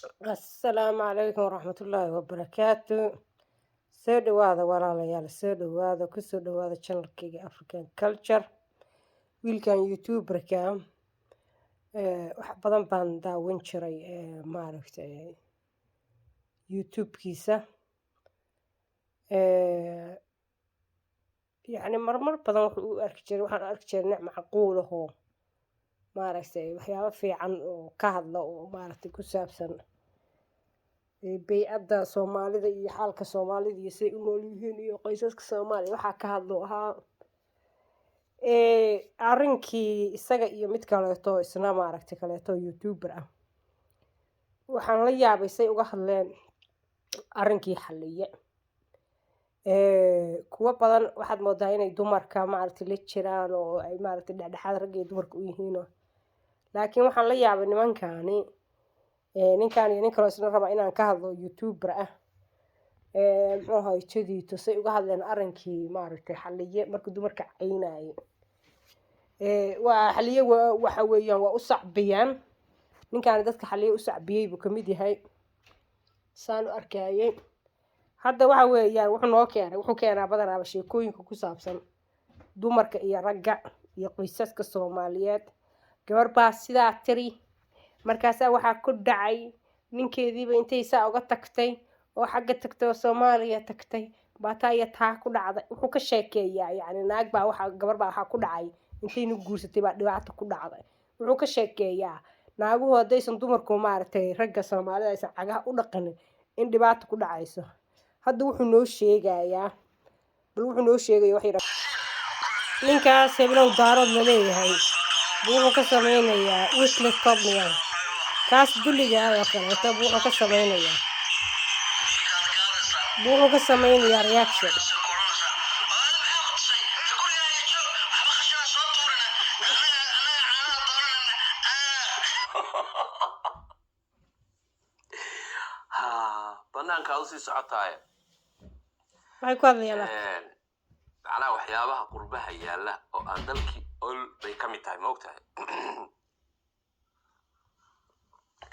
السلام عليكم ورحمة الله وبركاته. soo dhawaada walaalayaal, soo dhawaada, kusoo dhawaada channelkayga African Culture. wiilkan youtuberka wax badan baan daawan jiray maaragtay youtubekiisa. yacni marmar badan wuxuu u arki jiray, waxaan arki jiray nin macquul ahoo maaragtay waxyaabo fiican oo ka hadla oo maaragtay ku saabsan bey'adda soomaalida iyo xaalka soomaalida iyo siday u nool yihiin iyo qoysaska soomaaliya waxaa ka hadlo ahaa arrinkii isaga iyo mid kaleeto isna maaragtay kaleeto youtuber ah. waxaan la yaabay say uga hadleen arrinkii xalliye. kuwa badan waxaad moodaa inay dumarka maaragtay la jiraan oo ay maaragtay dhexdhexaad ragga iyo dumarka u yihiin, laakiin waxaan la yaabay nimankani ninkan iyo nin kaloo isna raba inaan ka hadlo youtuber ah muxuu ahaa jadiito say uga hadleen arrinkii maaragtay xalliye markii dumarka caynaaye. waa xalliye waxa weeyaan waa u sacbiyaan. ninkaani dadka xalliye u sacbiyey buu ka mid yahay saan u arkayay. hadda waxa weeyaan wuxuu keenaa badanaaba sheekooyinka ku saabsan dumarka iyo ragga iyo qoysaska Soomaaliyeed. gabar baa sidaa tiri, markaasaa waxaa ku dhacay ninkeediiba intay saa uga tagtay oo xagga tagtay oo Soomaaliya tagtay baa taa iyo taa ku dhacday. wuxuu ka sheekeeyaa yacni gabar baa waxaa ku dhacay intayna guursatay baa dhibaato ku dhacday. wuxuu ka sheekeeyaa naaguhu haddaysan dumarku maaragtay ragga Soomaalida aysan cagaha u dhaqanin in dhibaato ku dhacayso. hadda wuxuu noo sheegayaa ninkaas heblow daarood la leeyahay wuxuu ka sameynayaa wislet cognial kaas dulliga oo kaleeto wuxuu ka sameynayaa reaction. banaanka usii socotaay waxay ku hadlayaan macnaha waxyaabaha qurbaha yaalla oo aan dalkii ol bay ka mid tahay moogtahay.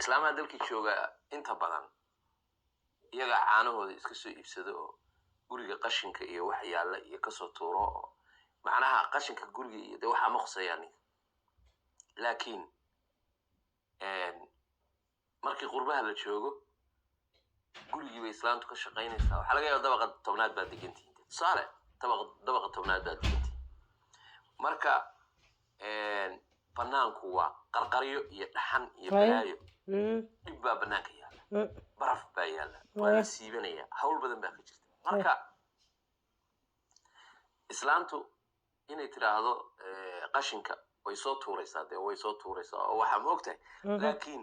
islaamaha dalkii jooga inta badan iyaga caanahooda iska soo iibsado oo guriga qashinka iyo wax yaalla iyo kasoo tuuro oo macnaha qashinka guriga iyo de waxaa ma khusayaan. laakiin markii qurbaha la joogo gurigii bay islaantu ka shaqaynaysaa. waxaa laga yaabaa dabaqa tobnaad baad degantihiin, tusaale dabaqa tobnaad baad degantihiin. marka banaanku waa qarqaryo iyo dhaxan iyo balaayo. dhib baa banaanka yaalla, baraf baa yaalla, waa la siibanaya, hawl badan baa ka jirta. marka islaantu inay tiraahdo qashinka way soo tuuraysaa, dee way soo tuuraysaa oo waxaa ma ogtahay. laakiin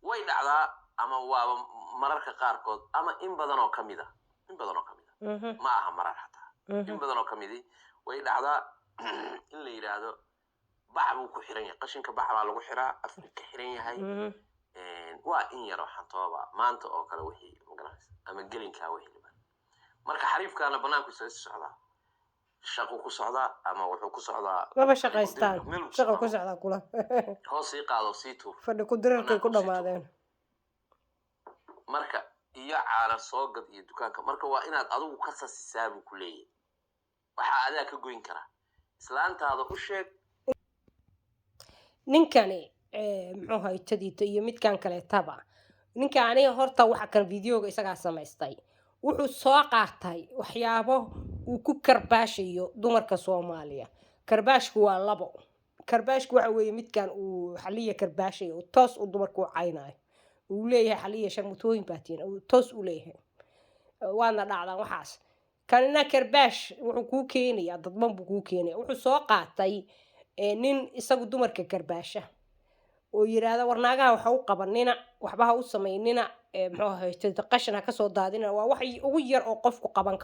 way dhacdaa ama waaba mararka qaarkood ama in badan oo kamid ah ma aha marar xataa in badan oo kamidi way dhacdaa in la yiraahdo bac buu ku xiran yahay, qashinka bac baa lagu xiraa, afka ka xiran yahay. waa in yar waxaan tooba maanta oo kale wixii magaranaysa ama gelinkaa wixii liban. marka xariifkaana banaanku soo socdaa, shaqo ku socdaa ama wuxuu ku socdaa laba shaqaystaan shaqo ku socdaa kula hoos sii qaado sii tuur fadhi ku dirarkay ku dhamaadeen. marka iyo caana soo gad iyo dukaanka. marka waa inaad adigu ka sasisaa buu ku leeyahay. waxaa adaa ka goyn karaa islaantaada u sheeg. ninkani muxuu ahaa jadiito iyo midkan kaleetaba. ninkani horta waxa kan videoga isagaa samaystay. wuxuu soo qaatay waxyaabo uu ku karbaashayo dumarka Soomaaliya. karbaashku waa labo. karbaashku waxa weeye midkan uu xalliye karbaashayo oo toos u dumarku caynayo. uu leeyahay xalliye sharmutooyin baatiin uu toos u leeyahay. waana dhacdaan waxaas. kanina karbaash wuxuu ku keenayaa dadban buu ku keenayaa. wuxuu soo qaatay nin isagu dumarka karbaasha oo yiraahdo warnaagaha waxa u qabanina waxba ha u sameynina muxuu ahaa qashin ha ka soo daadina. waa wax ugu yar oo qofku qaban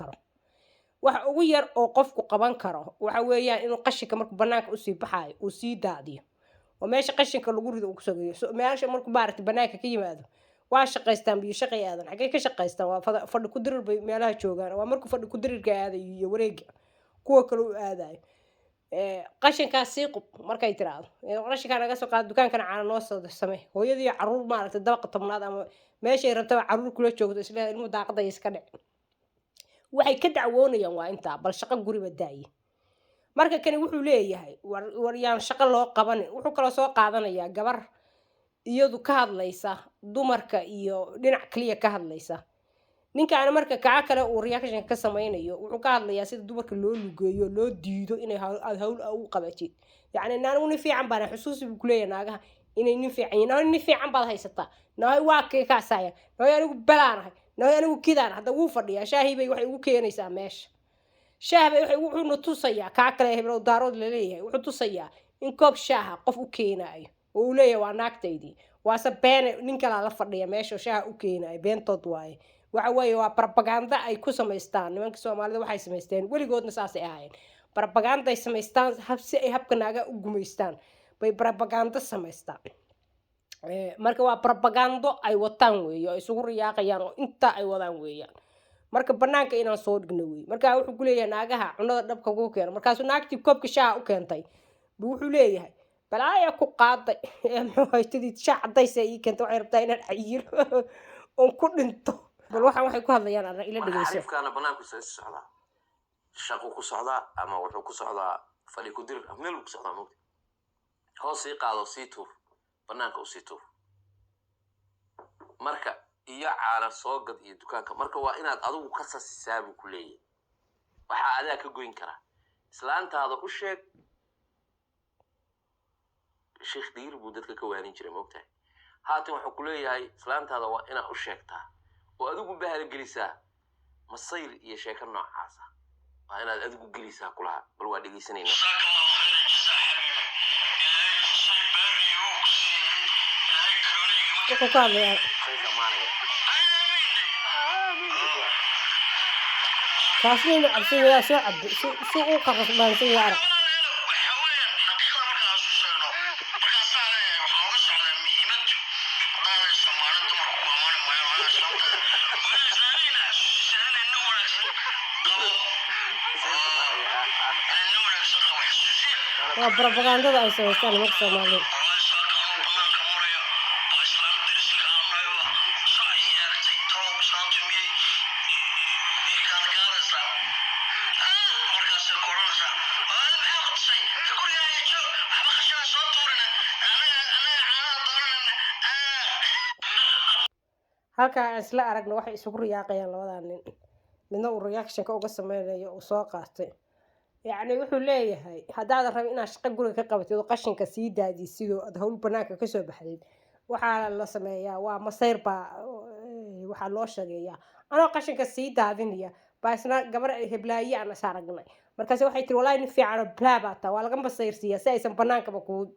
karo. waxa weeyaan inuu qashinka markuu banaanka u sii baxaayo uu sii daadiyo oo meesha qashinka lagu rido uu ku soo geeyo. meesha markuu maaragtay banaanka ka yimaado waa shaqaystaan biyo shaqay aadan xagee ka shaqaystaan. waa fadhi ku dirir bay meelaha joogaan. waa markuu fadhi ku dirirka aadayo iyo wareega kuwa kale u aadayo qashinkaas sii qub markay tiraahdo qashinkaa naga soo qaado dukaankana caana noo soo samee hooyadii caruur maaragtay dabaqa tobnaad ama meeshay rabtaba caruur kula joogto isla ilmu daaqadaya iska dhic waxay ka dacwoonayaan waa intaa bal shaqo guriba daaye marka kani wuxuu leeyahay war yaan shaqo loo qabanin wuxuu kaloo soo qaadanayaa gabar iyadu ka hadlaysa dumarka iyo dhinac kaliya ka hadlaysa ninkaana marka kaca kale uu reaction ka samaynayo wuxuu ka hadlayaa sida dumarka loo lugeeyo loo diido inay hawl u qabatid yacni naanigu nin fiican baana xusuusi buu kuleeyahay naagaha inay nin fiican yihiin nin fiican baad haysataa nahay waa kee kaasaya nahay anigu balaanahay nahay anigu kidaan hadda wuu fadhiyaa shaahii bay waxay ugu keenaysaa meesha shaah bay wuxuuna tusayaa kaa kale heblow daarood la leeyahay wuxuu tusayaa in koob shaaha qof u keenaayo oo uu leeyahay waa naagtaydii waase been nin kalaa la fadhiya meesha shaaha u keenaayo beentood waaye waxa weeye waa propaganda ay ku samaystaan nimanka Soomaalida waxay samaysteen weligoodna saasay ahaayeen propaganda ay samaystaan si ay habka naaga u gumaystaan bay propaganda samaystaan marka waa propagando ay wataan weeyo ay isugu riyaaqayaan oo inta ay wadaan weeyaan marka banaanka inaan soo dhigno weey marka wuxuu ku leeyahay naagaha cunada dhabka ugu keeno markaasuu naagtii koobka shaaha u keentay buu wuxuu leeyahay balaaya ku qaaday muxuu haystay shaah cadaysa ii keentay waxay rabtaa inaan cayiro oo ku dhinto bal waxay ku hadlayaan arrin ila dhageyso xariifkaana banaanku soo socdaa shaqo ku socdaa ama wuxuu ku socdaa fali ku dir meel ku socdaa mugdi hoos sii qaado sii tuur banaanka u sii tuur marka iyo caana soo gad iyo dukaanka marka waa inaad adigu ka sasisaabu ku leeyahay waxa adaa ka goyn kara islaantaada u sheeg sheekh diir buu dadka ka waanin jiray moogtahay haatan wuxuu ku leeyahay islaantaada waa inaad u sheegtaa oo adigu bahal gelisaa masayr iyo sheeko noocaas ah waa inaad adigu gelisaa kulaha bal waa dhegeysanayna wuxuu ka hadlayaa kaasina cabsiyaa soo cabbi si uu qarasbaansan yahay arag waa propagandada ay samaystaan nimanka Soomaalida halka isla aragna waxay isugu riyaaqayaan labadan nin midna uu reaction ka uga sameynayo uu soo qaatay yacni wuxuu leeyahay haddaad rabin inaad shaqo guriga ka qabatid oo qashinka sii daadid sidoo aad hawl banaanka ka soo baxdid waxaa la sameeyaa waa masayr baa waxaa loo sheegayaa anoo qashinka sii daadinaya baa isna gabar heblaaye aan is aragnay markaas waxay tiri walahi nin fiican oo blaa baa taa waa laga masayrsiiyaa si aysan banaankaba ku